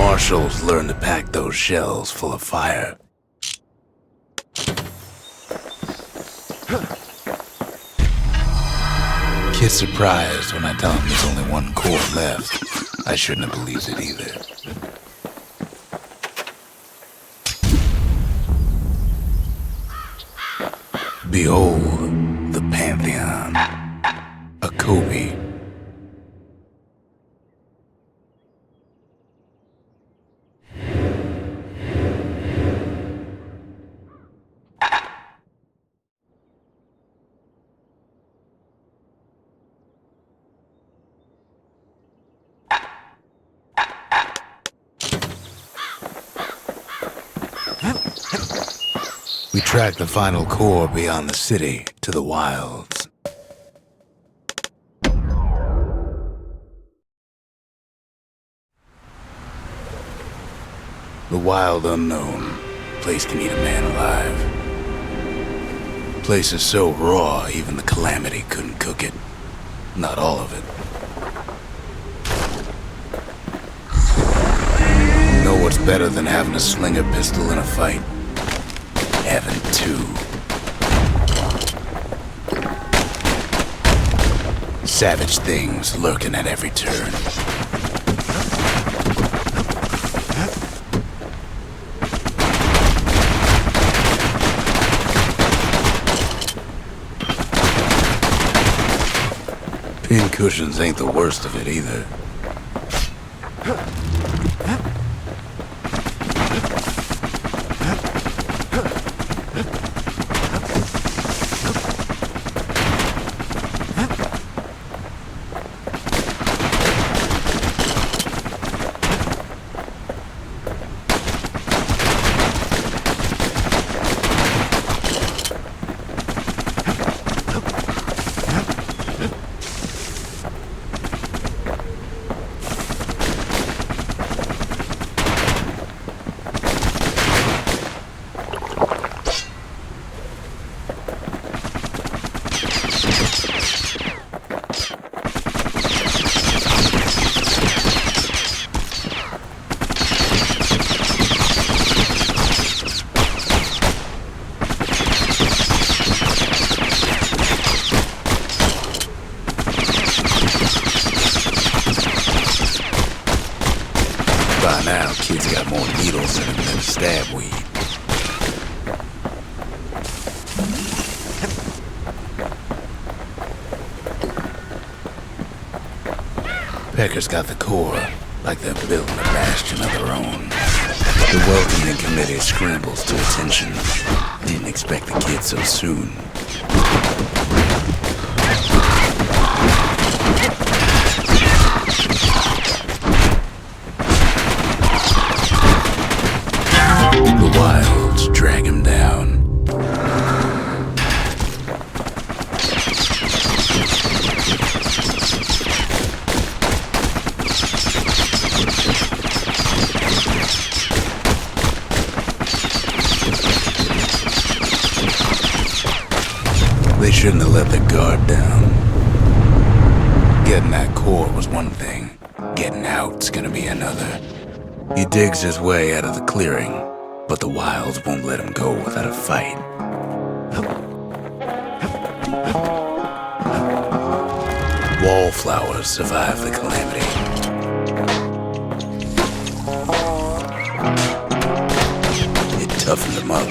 marshals learn to pack those shells full of fire. Kid's surprised when I tell him there's only one core left. I shouldn't have believed it either. Behold, the Pantheon. A Kobe. We track the final core beyond the city to the wilds. The wild unknown. Place can eat a man alive. Place is so raw, even the Calamity couldn't cook it. Not all of it. You know what's better than having a slinger pistol in a fight? Having two. Savage things lurking at every turn. Pin cushions ain't the worst of it either. By now, kids got more needles in them than stab weed. Pecker's got the core, like they're building a bastion of their own. The welcoming committee scrambles to attention. Didn't expect the kid so soon. The wilds drag him down. They shouldn't have let their guard down. Getting that core was one thing. Getting out's gonna be another. He digs his way out of the clearing, but the wilds won't let him go without a fight. Wallflowers survive the Calamity. It toughened them up.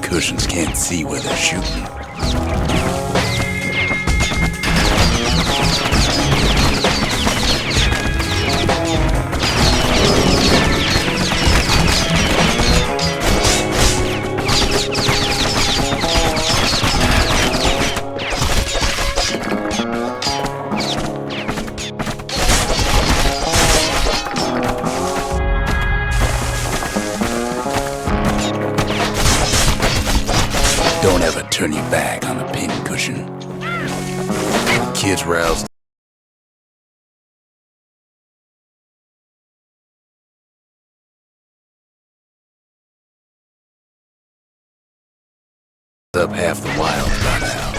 cushions can't see where they're shooting. Don't ever turn your back on a pincushion. Kids roused up half the wild by now.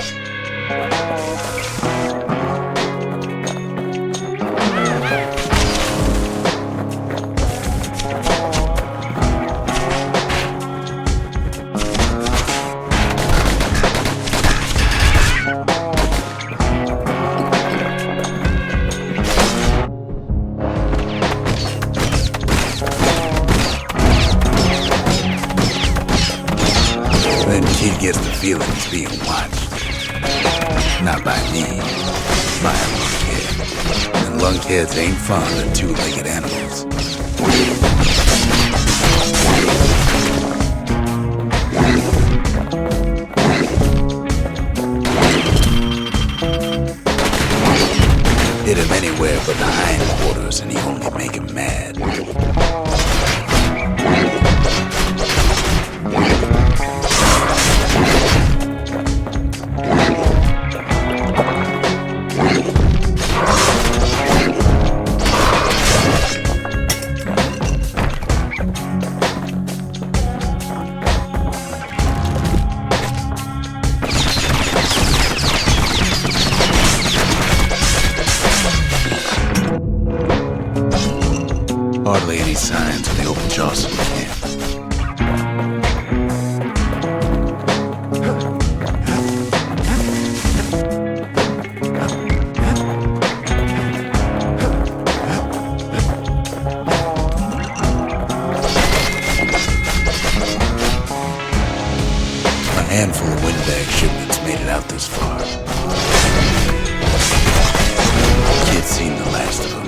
Then kid gets the feeling he's being watched. Not by me, by a lunkhead. And lunkheads ain't fond of two-legged animals. Hit him anywhere but the hindquarters and he only make him mad. Hardly any signs of the open Jocelyn camp. A handful of windbag shipments made it out this far. Kid's seen the last of them.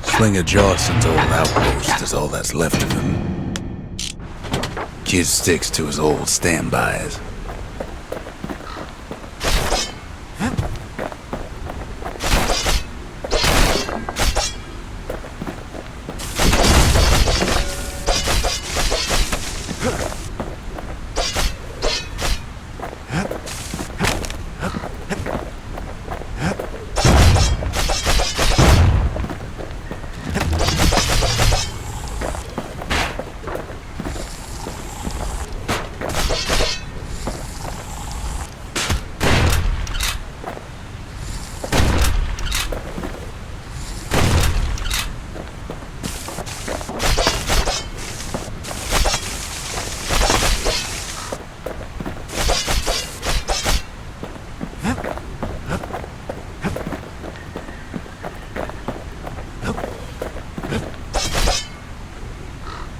Slinger Johnson's old outpost is all that's left of him. Kid sticks to his old standbys.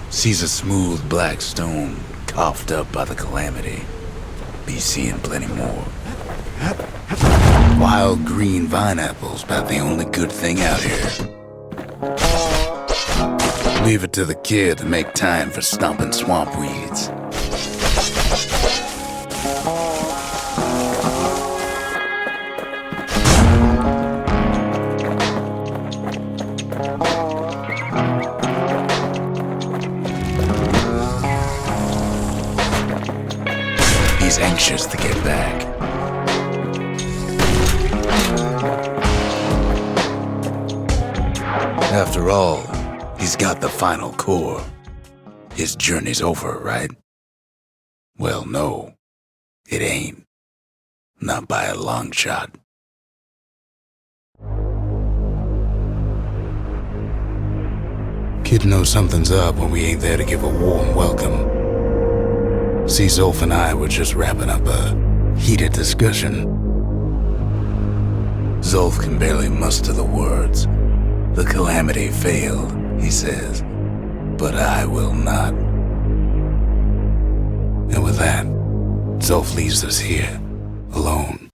Sees a smooth black stone coughed up by the calamity. Be seeing plenty more. Wild green vine apples, about the only good thing out here. Leave it to the kid to make time for stomping swamp weeds. He's anxious to get back. After all, he's got the final core. His journey's over, right? Well, no, it ain't. Not by a long shot. Kid knows something's up when we ain't there to give a warm welcome. See, Zolf and I were just wrapping up a heated discussion. Zolf can barely muster the words. The calamity failed, he says, but I will not. And with that, Zolf leaves us here, alone.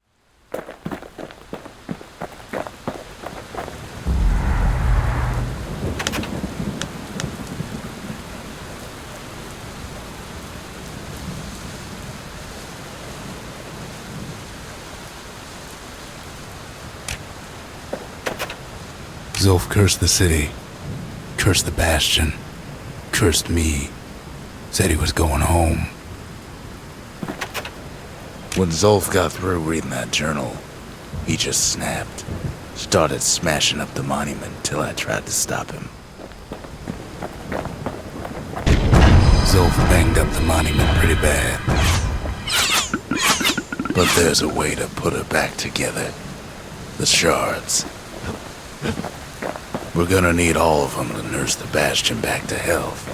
Zolf cursed the city, cursed the Bastion, cursed me, said he was going home. When Zolf got through reading that journal, he just snapped, started smashing up the monument till I tried to stop him. Zolf banged up the monument pretty bad. But there's a way to put it back together. The shards. We're gonna need all of them to nurse the Bastion back to health.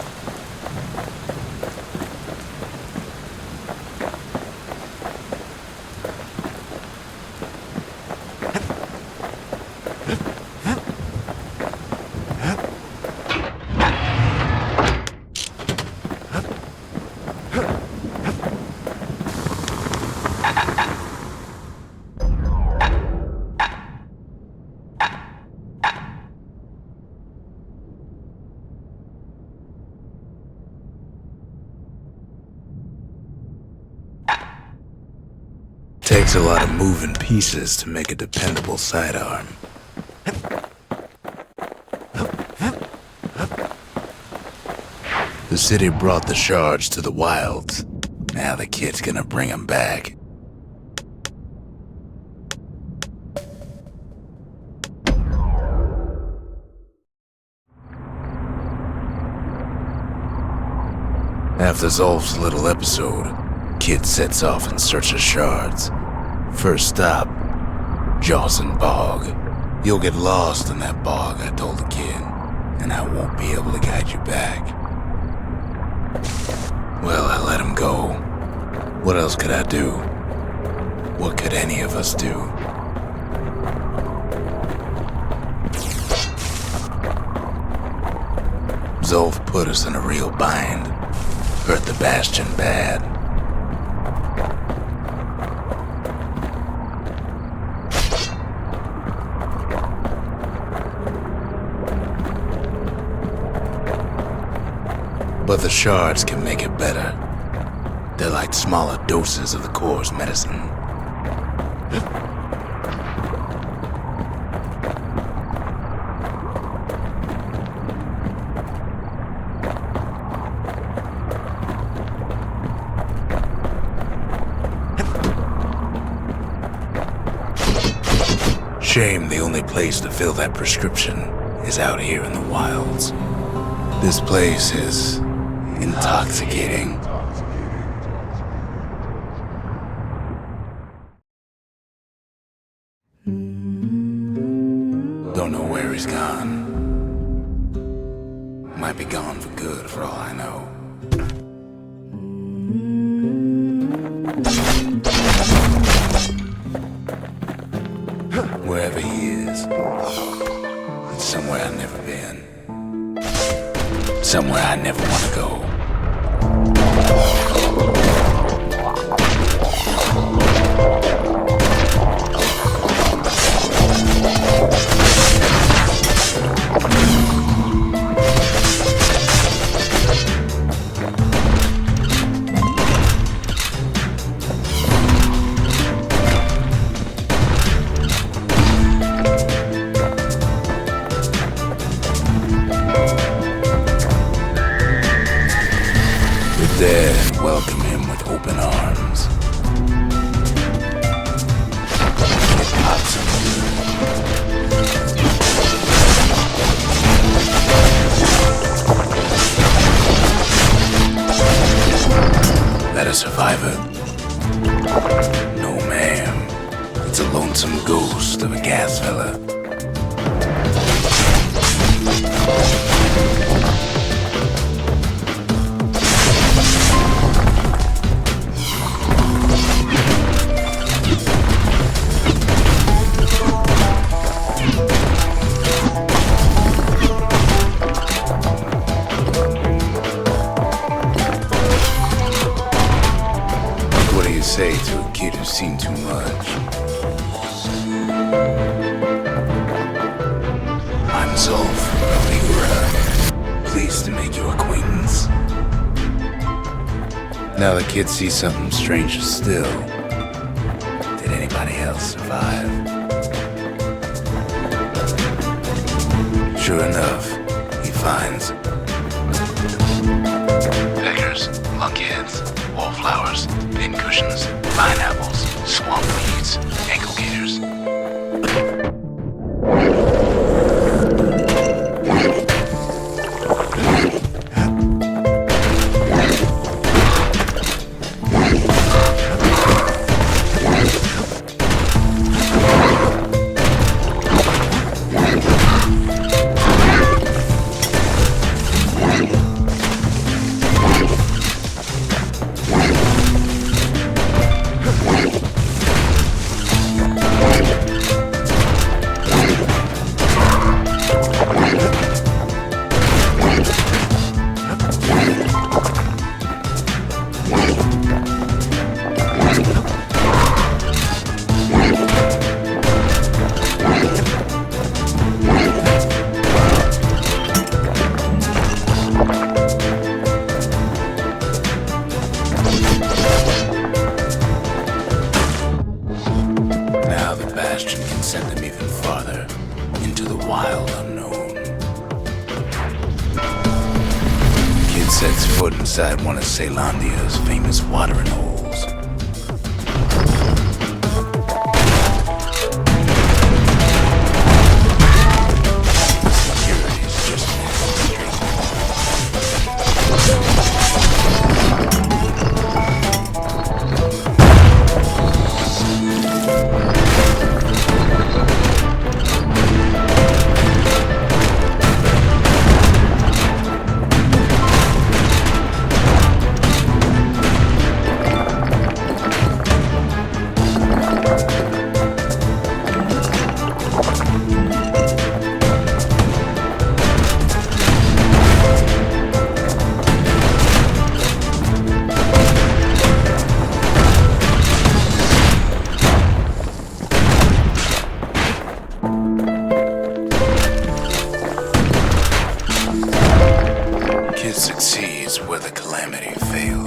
Takes a lot of moving pieces to make a dependable sidearm. The city brought the shards to the wilds. Now the kid's gonna bring them back. After Zolf's little episode, Kid sets off in search of shards. First stop, Jawson Bog. You'll get lost in that bog, I told the kid, and I won't be able to guide you back. Well, I let him go. What else could I do? What could any of us do? Zolf put us in a real bind. Hurt the Bastion bad. But the shards can make it better. They're like smaller doses of the core's medicine. Shame the only place to fill that prescription is out here in the wilds. This place is intoxicating. Don't know where he's gone. Might be gone for good for all I know. Wherever he is, it's somewhere I've never been. Somewhere I never want to go. There and welcome him with open arms. It pops him That a survivor? No, ma'am. It's a lonesome ghost of a gas fella. seen too much. I'm Zolf Aligura. Pleased to make your acquaintance. Now the kids see something stranger still. Did anybody else survive? Sure enough, he finds peckers, lunkheads, wallflowers, pincushions, pineapples, swamp weeds, ankle gators. Bastion can send them even farther into the wild unknown. Kid sets foot inside one of Caelandia's famous watering holes. Security's just succeeds where the calamity failed.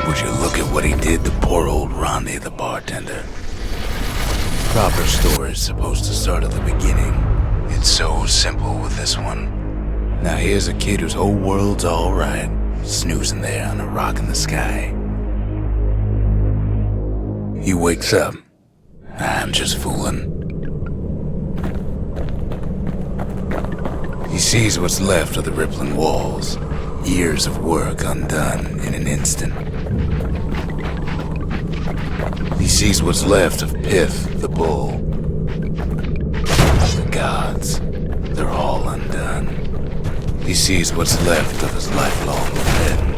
Would you look at what he did to poor old Ronnie the bartender? Proper story's supposed to start at the beginning. It's so simple with this one. Now here's a kid whose whole world's alright, snoozing there on a rock in the sky. He wakes up. I'm just fooling. He sees what's left of the rippling walls, years of work undone in an instant. He sees what's left of Pith, the bull. The gods, they're all undone. He sees what's left of his lifelong friend.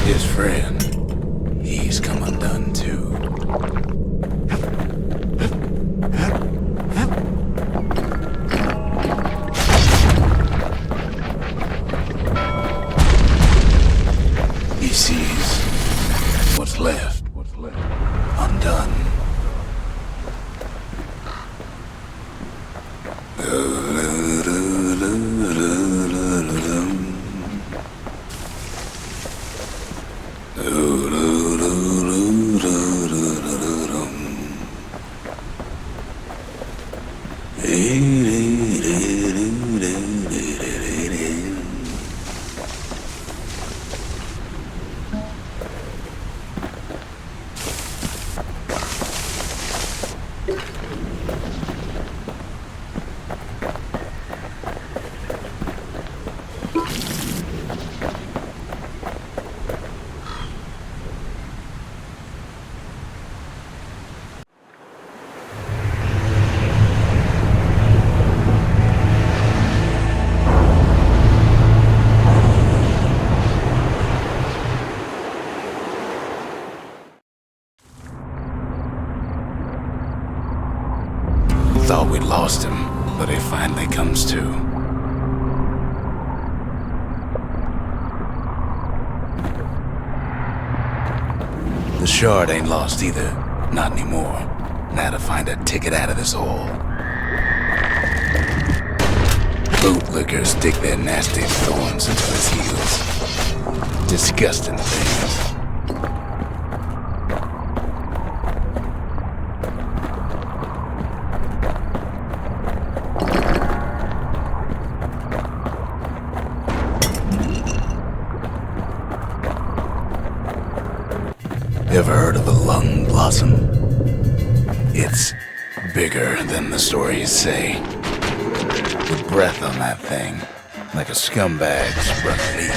His friend, he's come undone too. He sees what's left undone. Thought we'd lost him, but he finally comes to. The shard ain't lost either. Not anymore. Now to find a ticket out of this hole. Bootlickers dig their nasty thorns into his heels. Disgusting things. Ever heard of a lung blossom? It's bigger than the stories say. The breath on that thing, like a scumbag's rough leak.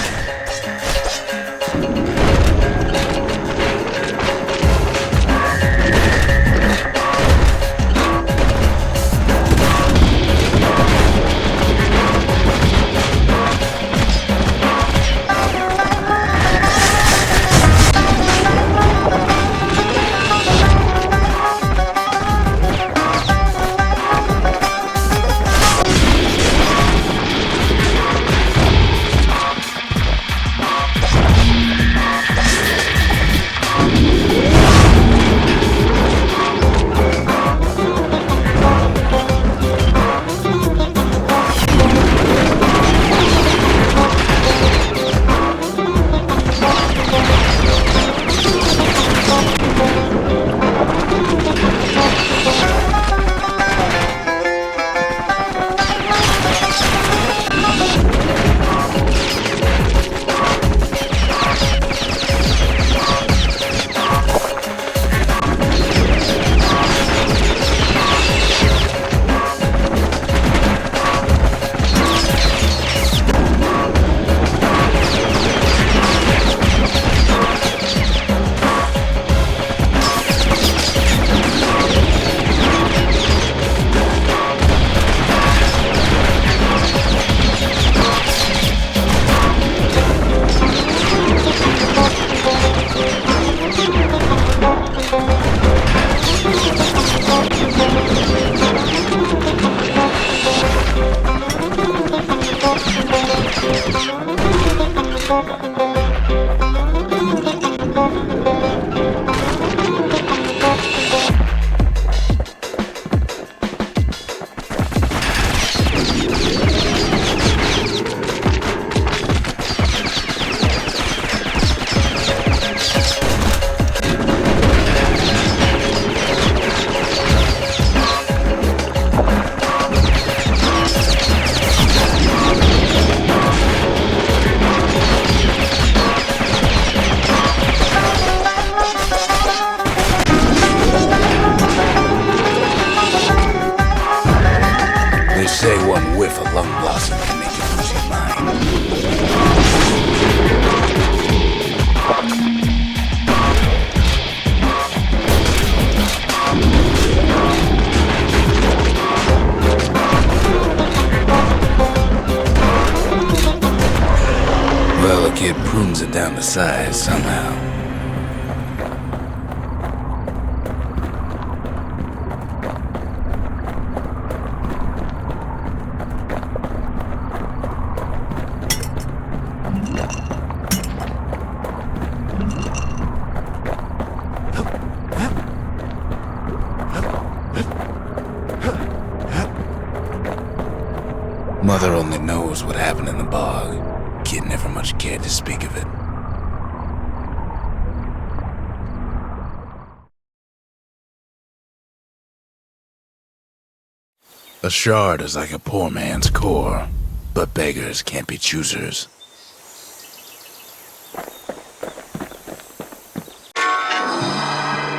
Kid prunes it down to size somehow. Mother only knows what happened in the bog. Kid never much cared to speak of it. A shard is like a poor man's core, but beggars can't be choosers.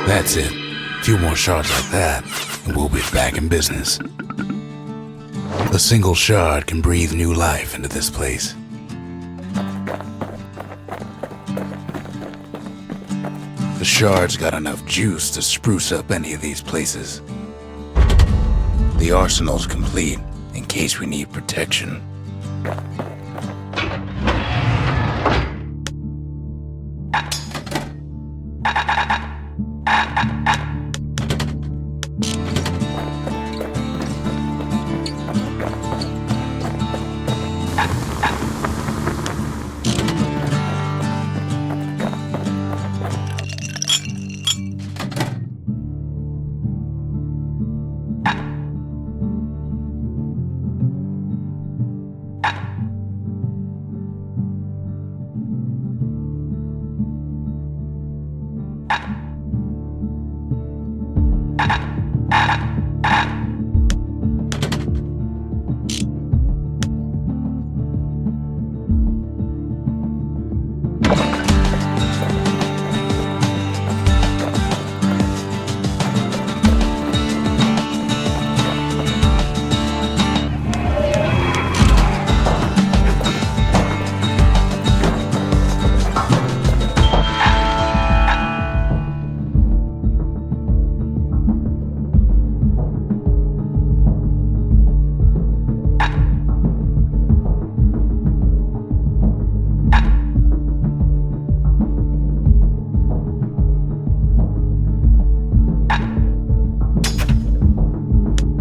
That's it. A few more shards like that, and we'll be back in business. A single shard can breathe new life into this place. The shard's got enough juice to spruce up any of these places. The arsenal's complete in case we need protection.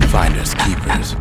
Finders keepers.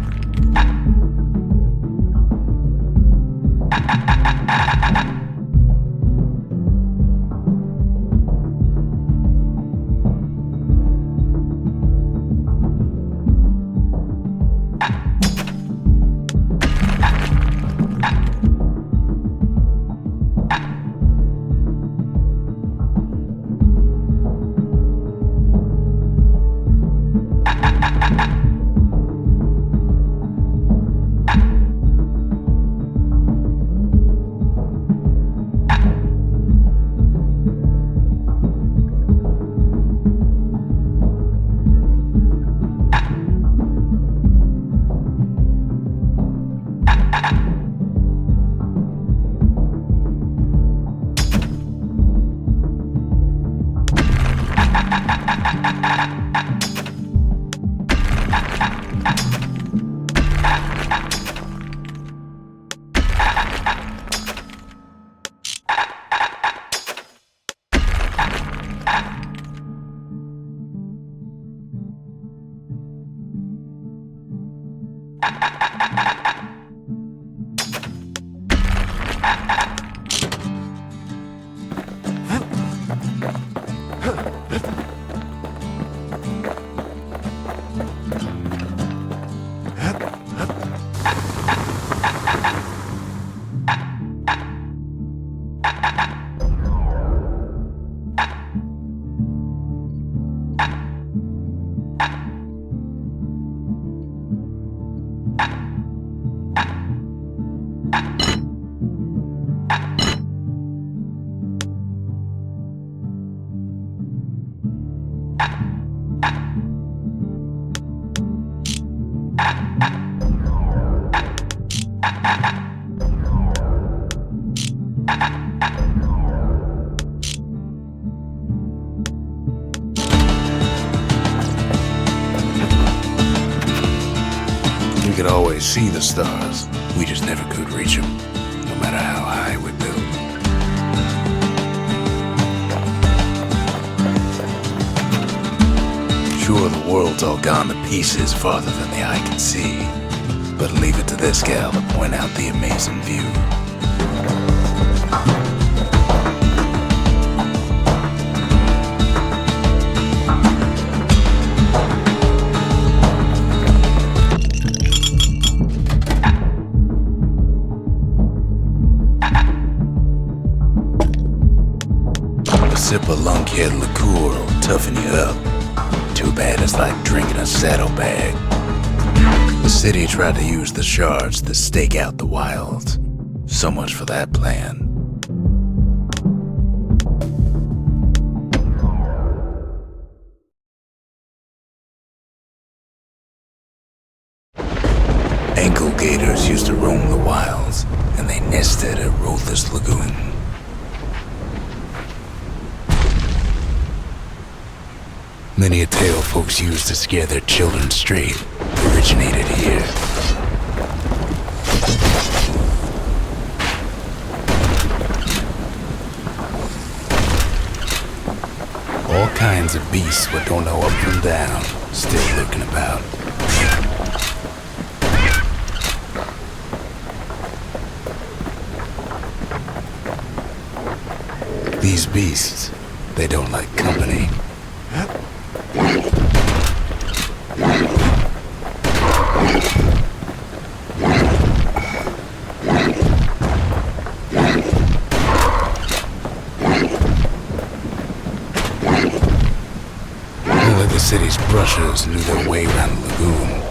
We could always see the stars. We just never could reach them, no matter how high we built. Sure, the world's all gone to pieces farther than the eye can see, but leave it to this gal to point out the amazing view. A sip of lunkhead liqueur will toughen you up. Too bad it's like drinking a saddlebag. The city tried to use the shards to stake out the wilds. So much for that plan. Ankle gators used to roam the wilds, and they nested at Rothes Lagoon. Many a tale folks used to scare their children straight originated here. All kinds of beasts what don't know up from down, still lurking about. These beasts, they don't like company. Only the city's brush brushers knew their way around the lagoon.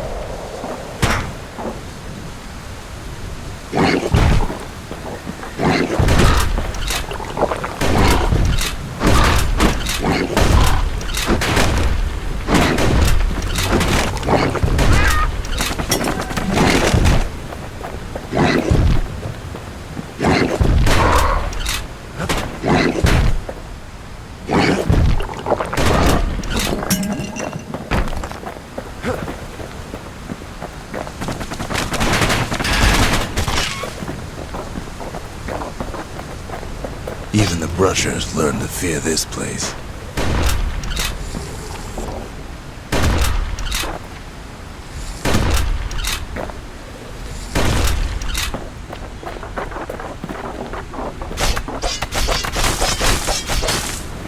Even the brushers learned to fear this place.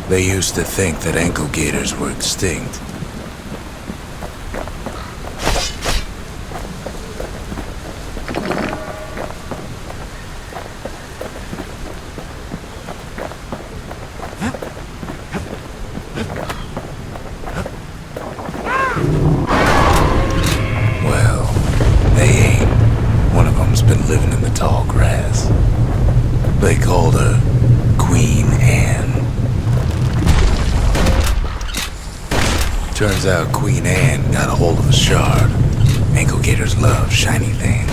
They used to think that ankle gators were extinct. Well, they ain't. One of them's been living in the tall grass. They called her Queen Anne. Turns out Queen Anne got a hold of a shard. Ankle gators love shiny things.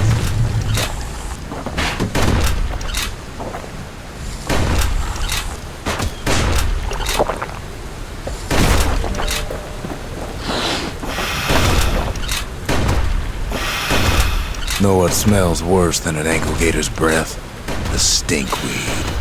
Know what smells worse than an ankle gator's breath? The stinkweed.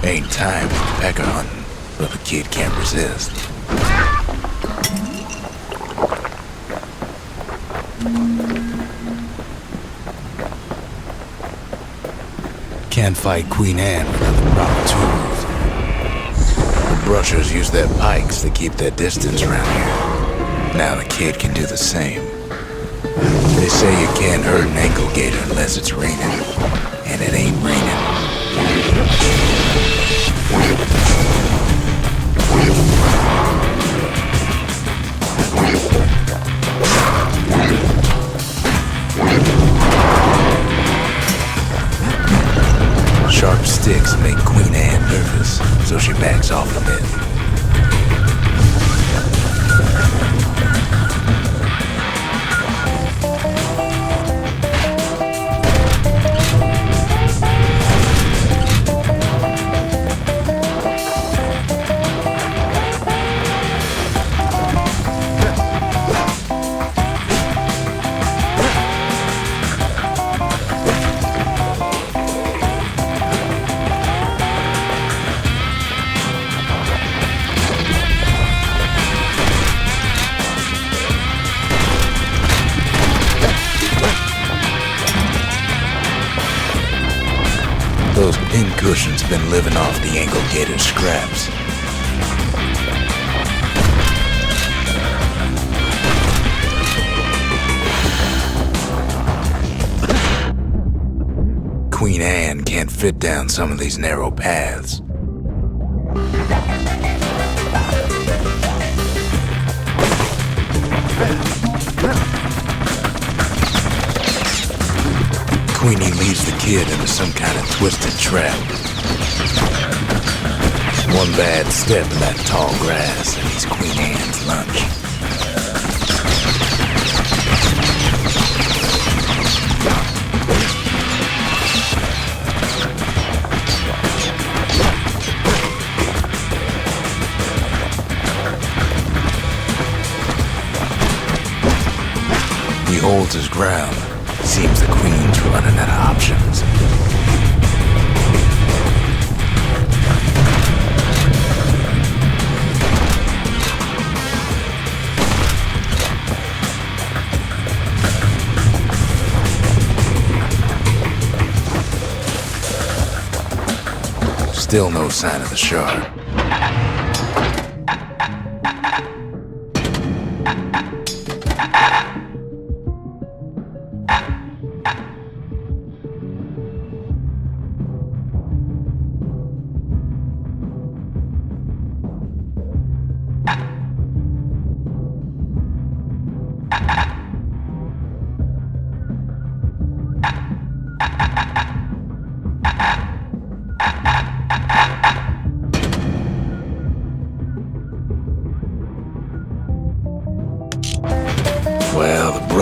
Ain't time for pecker hunting, but the kid can't resist. Can't fight Queen Anne without the proper tools. The brushers use their pikes to keep their distance around here. Now the kid can do the same. They say you can't hurt an ankle gator unless it's raining, and it ain't raining. Sharp sticks make Queen Anne nervous, so she backs off a bit. Those pincushions been living off the ankle gator scraps. Queen Anne can't fit down some of these narrow paths. Queenie leads the kid into some kind of twisted trap. One bad step in that tall grass and he's Queen Anne's lunch. He holds his ground. Seems the Queen's running out of options. Still no sign of the shard.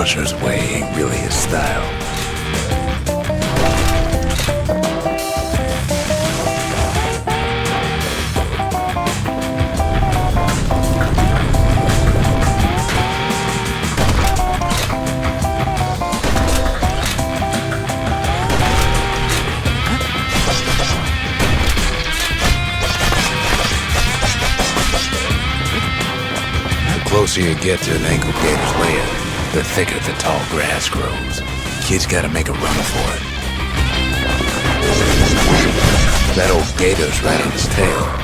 Punisher's way ain't really his style. The closer you get to an ankle gator's lair, the thicker the tall grass grows. Kid's gotta make a run for it. That old gator's right on his tail.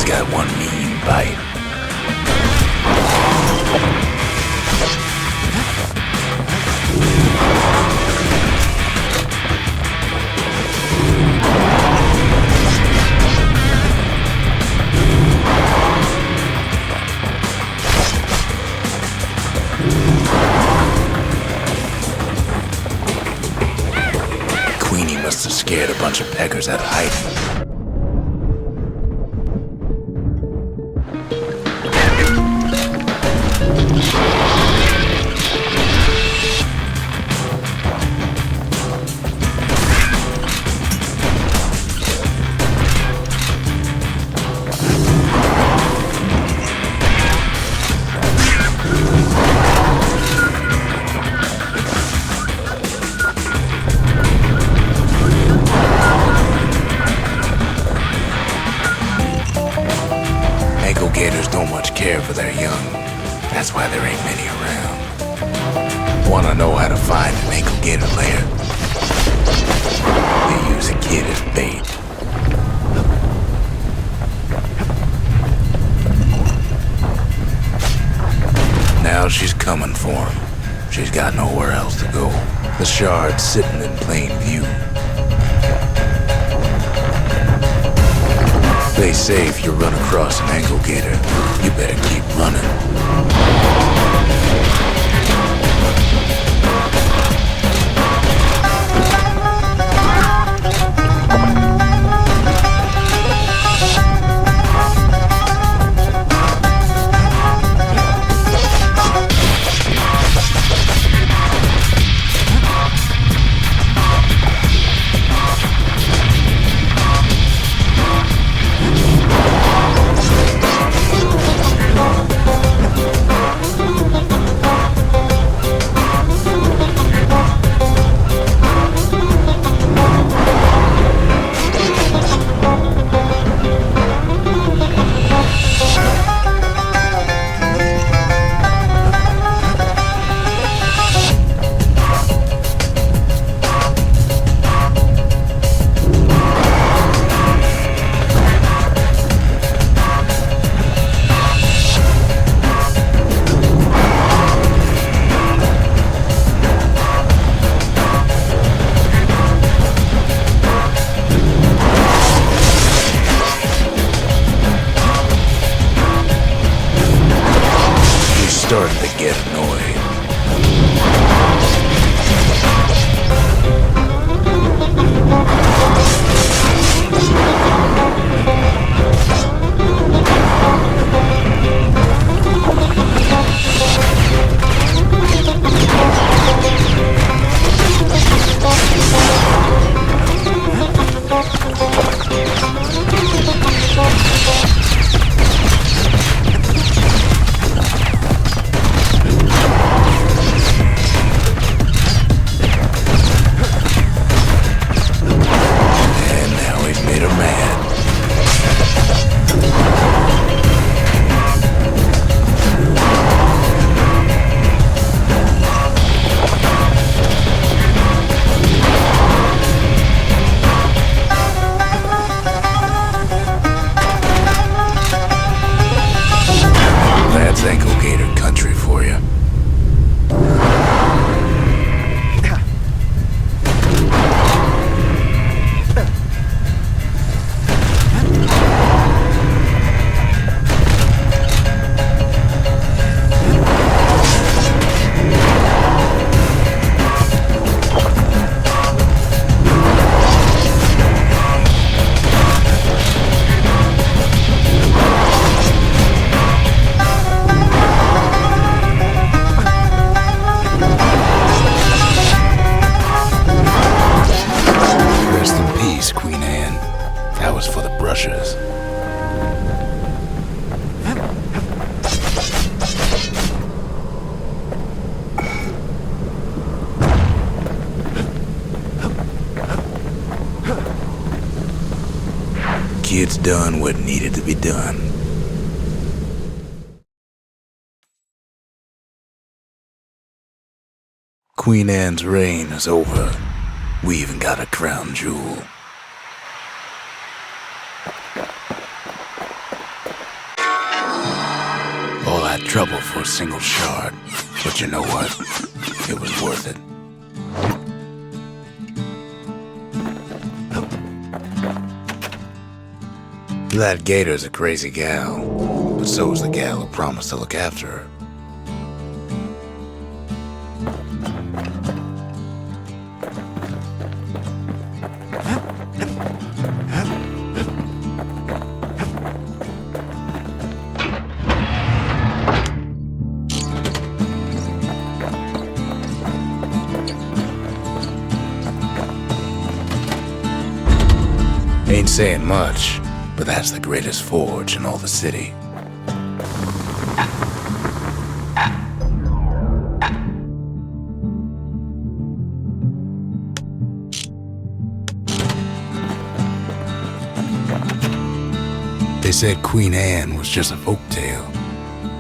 Got one mean bite. Queenie must have scared a bunch of peckers out of hiding. Ankle gators don't much care for their young. That's why there ain't many around. Wanna know how to find an ankle gator lair? They use a kid as bait. Now she's coming for him. She's got nowhere else to go. The shard's sitting in plain view. They say if you run across an ankle gator, you better keep running. Kid's done what needed to be done. Queen Anne's reign is over. We even got a crown jewel. All that trouble for a single shard. But you know what? It was worth it. That Gator's a crazy gal, but so's the gal who promised to look after her. Ain't saying much, but that's the greatest forge in all the city. They said Queen Anne was just a folktale.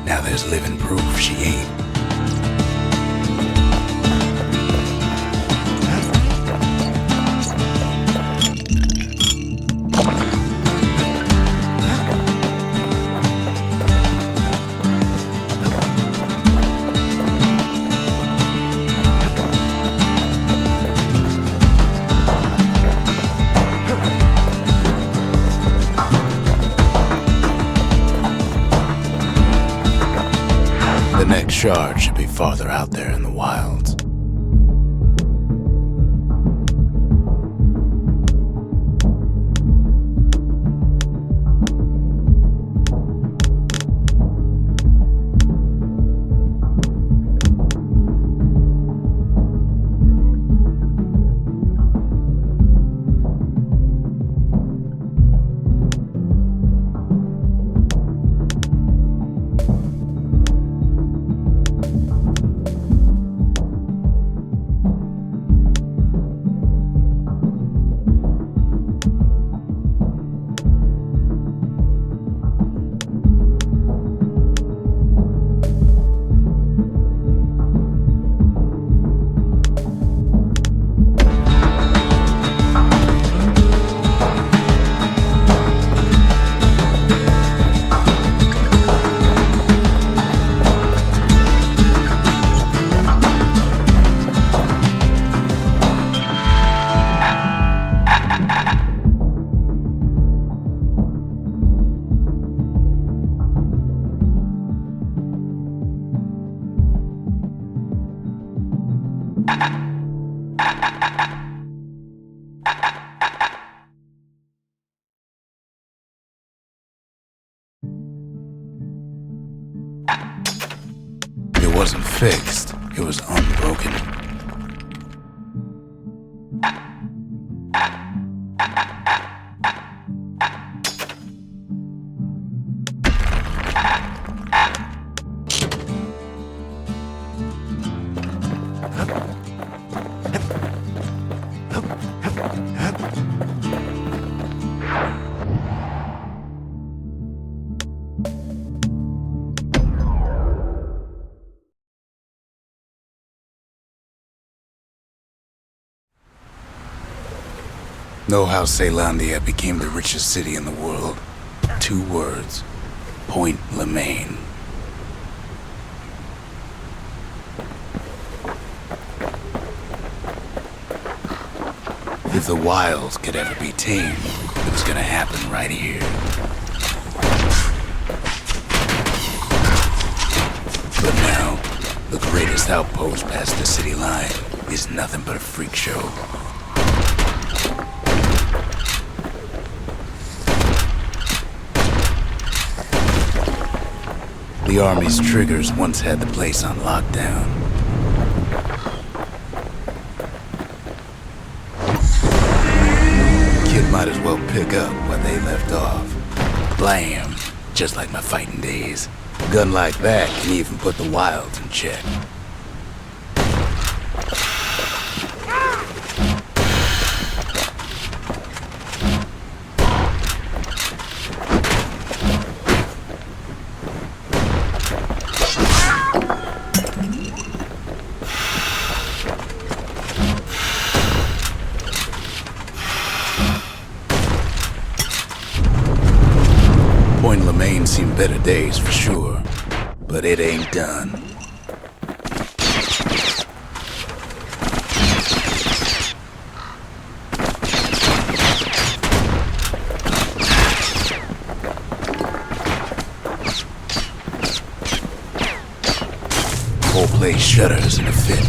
Now there's living proof she ain't. The next shard should be farther out there in the wilds. It wasn't fixed, it was unbroken. Know how Caelondia became the richest city in the world? 2 words. Point Lemaine. If the wilds could ever be tamed, it was gonna happen right here. But now, the greatest outpost past the city line is nothing but a freak show. The army's triggers once had the place on lockdown. Kid might as well pick up where they left off. Blam! Just like my fighting days. A gun like that can even put the wilds in check. seen better days for sure, but it ain't done. Whole place shudders in a fit.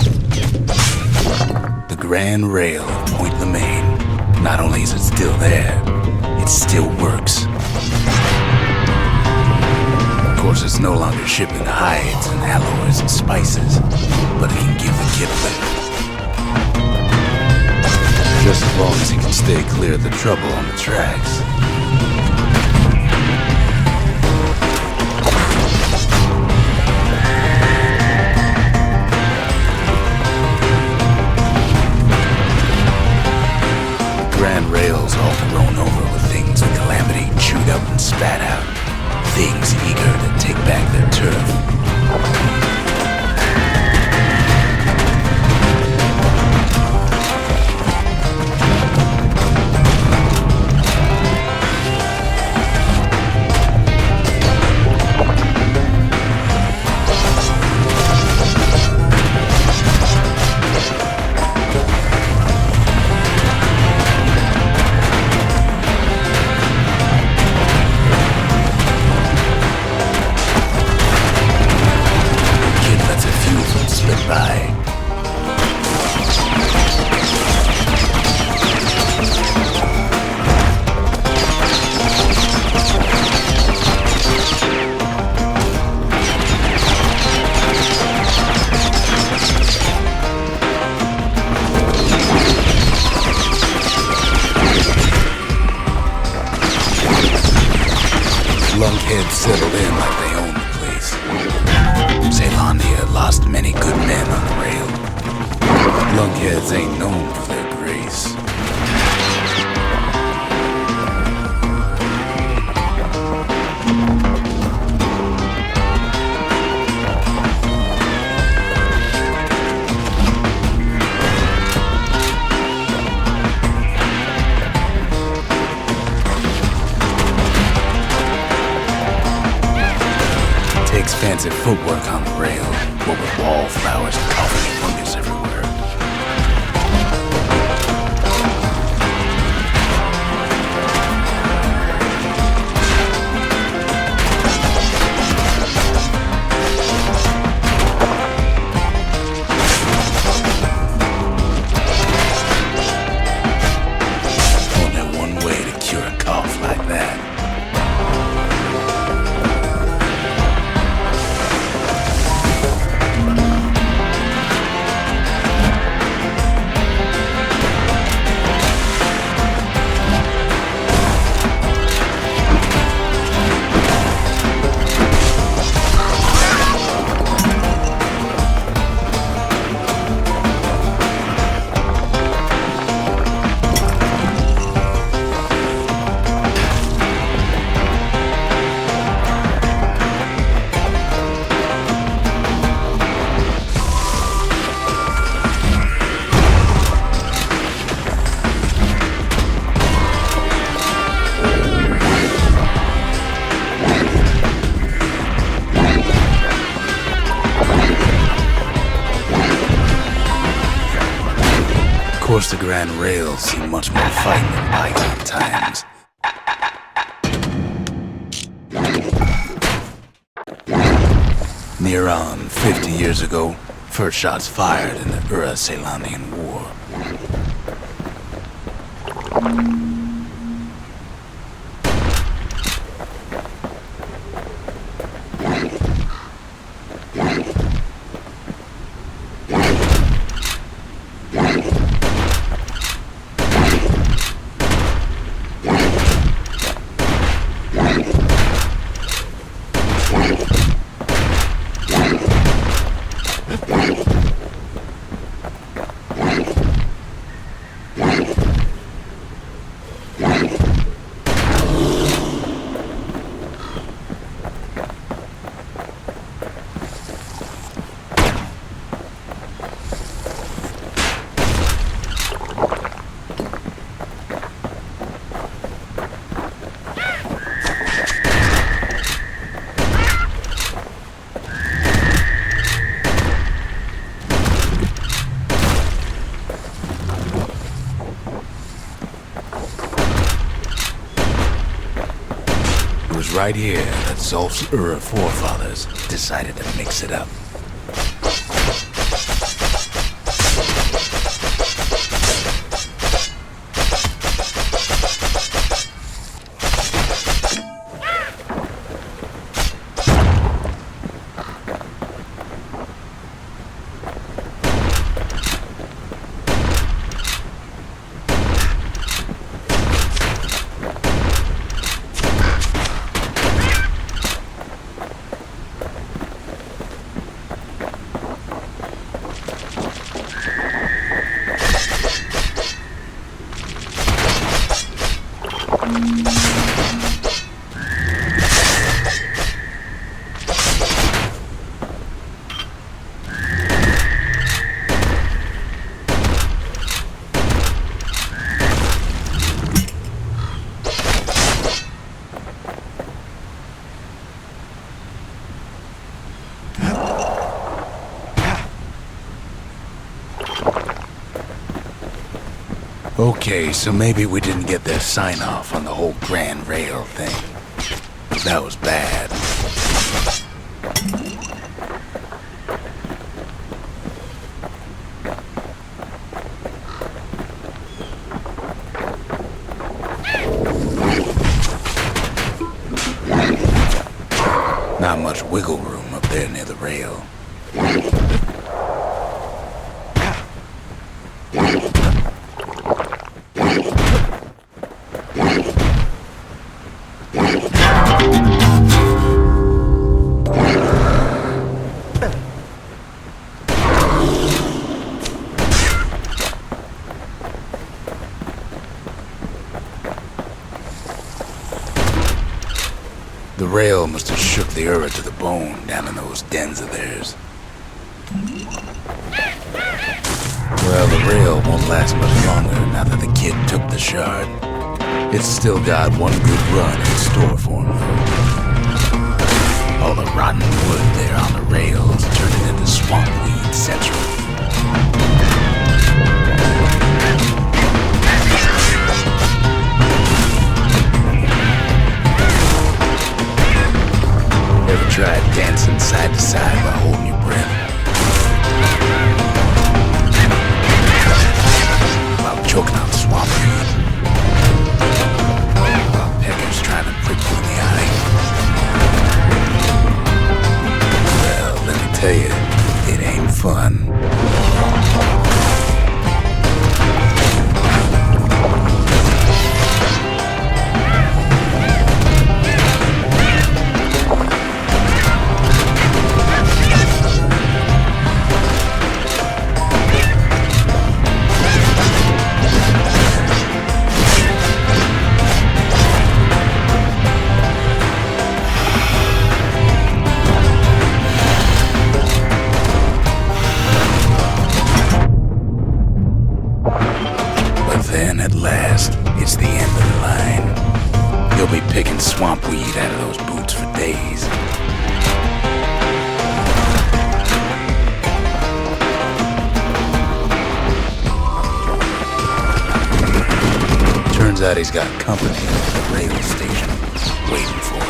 The grand rail of Point Lemaine. Not only is it still there, it still works. Of course, it's no longer shipping hides and alloys and spices, but it can give the kid a lift. Just as long as he can stay clear of the trouble on the tracks. Grand rails all grown over with things of calamity chewed up and spat out. Things eager to take back their turf. Lunkheads settled in like they owned the place. Caelondia lost many good men on the rail. Lunkheads ain't known for their grace. Takes fancy footwork on the rail, what with wallflowers and coffee fungus everywhere. Only one way to cure a cough like that. Of course, the Grand Rails see much more fighting than bygone times. Near on 50 years ago, first shots fired in the Caelonian War. right here that Zolf's forefathers decided to mix it up. Okay, so maybe we didn't get their sign-off on the whole Grand Rail thing. That was bad. Not much wiggle room up there near the rail. The rail must have shook the Ura to the bone down in those dens of theirs. Well, the rail won't last much longer now that the kid took the shard. It's still got one good run in store for him, though. All the rotten wood there on the rails turned it into swamp weed central. Ever tried dancing side to side while holding your breath? While choking on swamp weed? While peckers trying to prick you in the eye? Well, let me tell you, it ain't fun. Then, at last, it's the end of the line. You'll be picking swamp weed out of those boots for days. Turns out he's got company at the rail station waiting for him.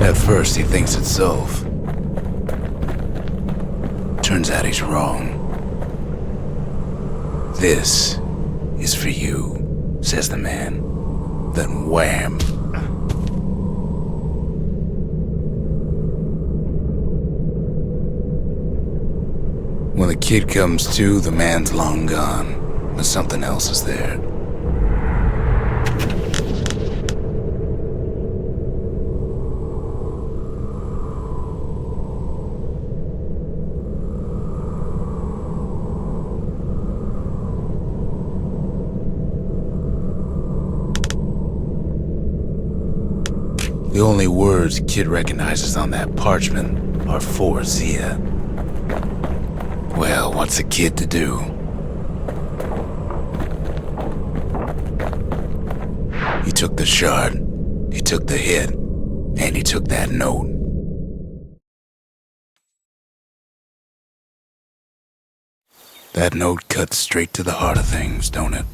At first, he thinks it's Zolf. Turns out he's wrong. This is for you, says the man. Then wham! When the kid comes to, the man's long gone, but something else is there. The only words Kid recognizes on that parchment are for Zia. Well, what's a kid to do? He took the shard, he took the hit, and he took that note. That note cuts straight to the heart of things, don't it?